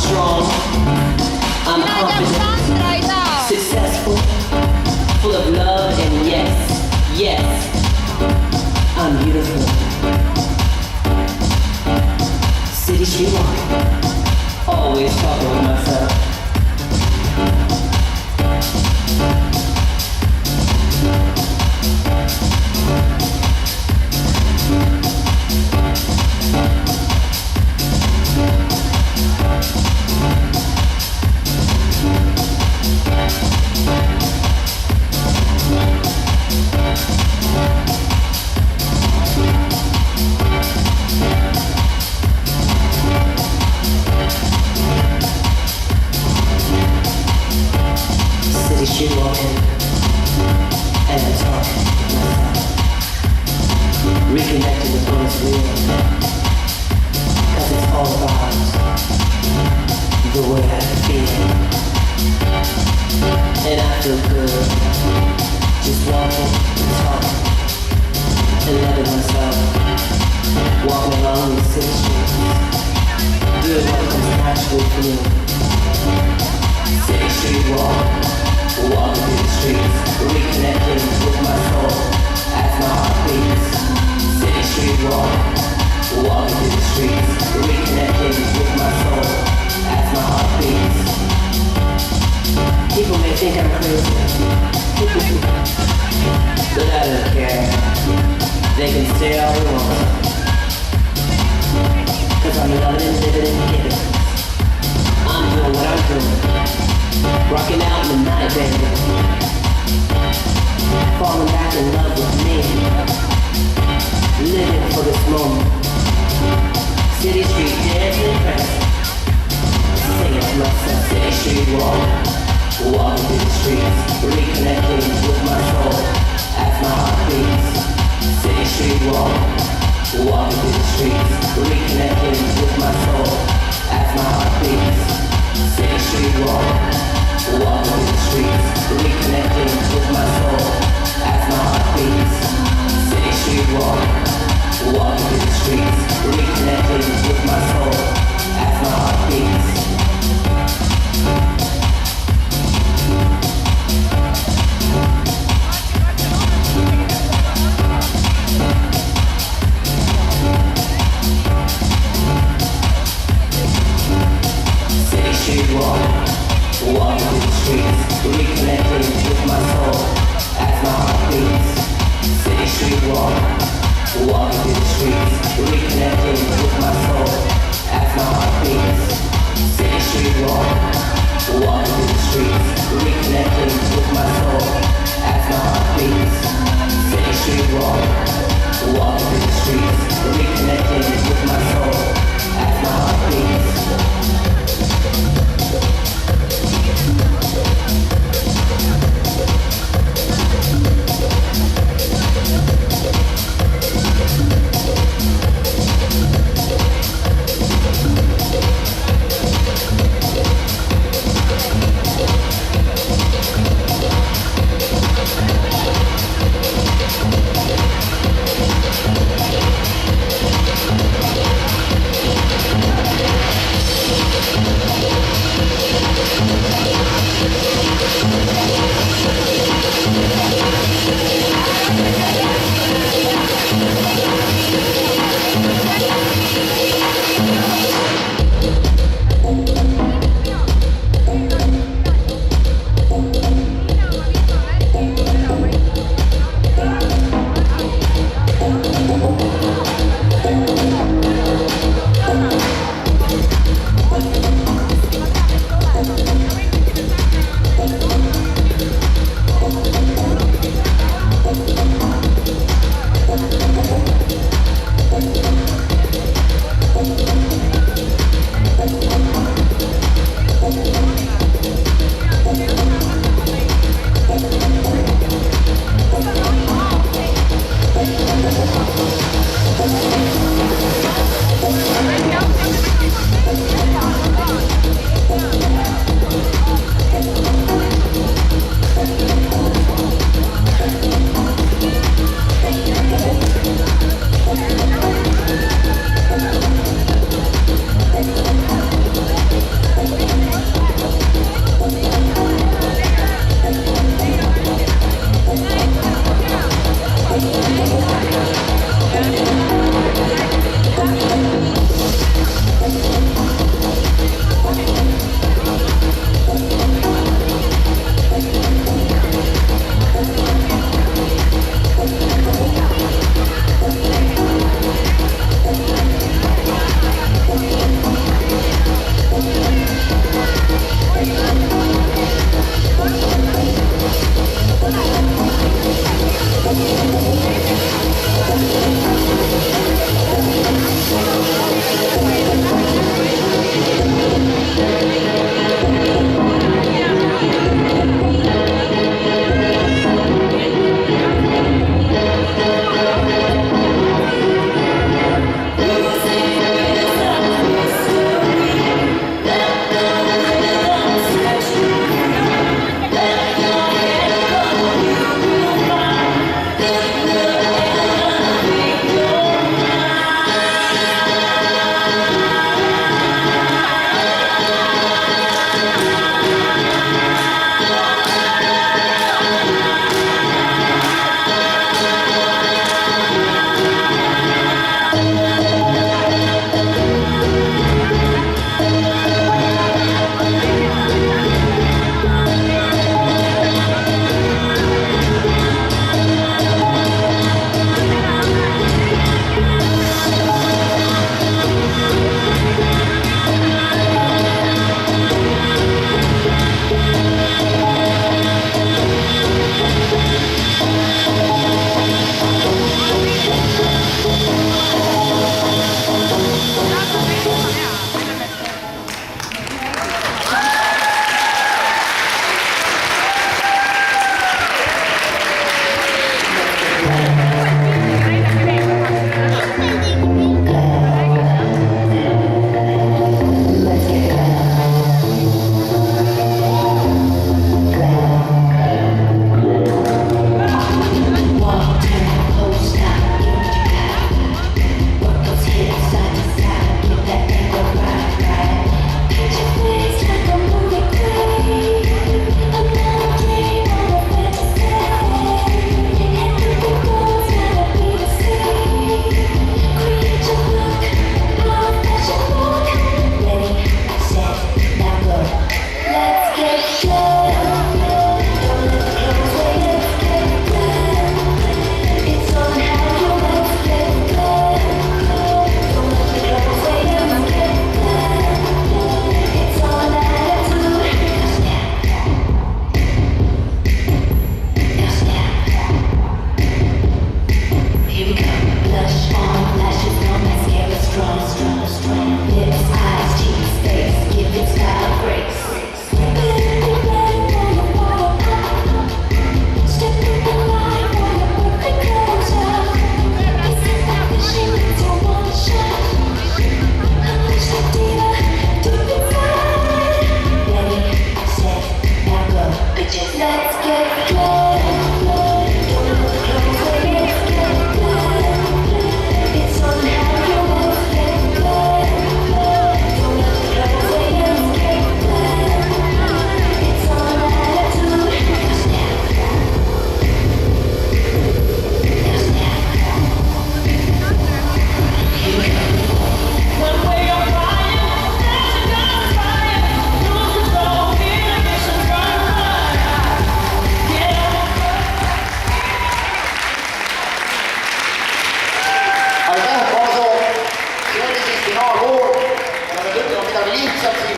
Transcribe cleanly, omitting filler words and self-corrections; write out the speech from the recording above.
strong, I'm confident, successful, full of love, and yes, I'm beautiful. City street walk, always talking with myself. Street walking and I talk with myself, reconnecting with what is real, cause it's all about the way I feel, and I feel good, just walking and talking, and letting myself walk along these city streets, doing what comes naturally for me. City street walk. Walking through the streets, reconnecting with my soul as my heart beats. City street walk, walking through the streets, reconnecting with my soul as my heart beats. People may think I'm crazy, but I don't care. They can say all they want, cause I'm loving, living, and giving. I'm doing what I'm doing. Rocking out in the night, baby. Falling back in love with me. Living for this moment. City street dancing and pressing. Singing to myself. City street walk. Walking through the streets. Reconnecting with my soul as my heart beats. City street walk. Walking through the streets. Reconnecting with my soul as my heart beats. City street walk. Walking through the streets, reconnecting with my soul as my heart beats. City street walk. Walking through the streets, reconnecting with my soul as my heart beats. City street walk. Walking through the streets, reconnecting with my soul as my heart beats. City street walk. Walking through the streets, reconnecting with my soul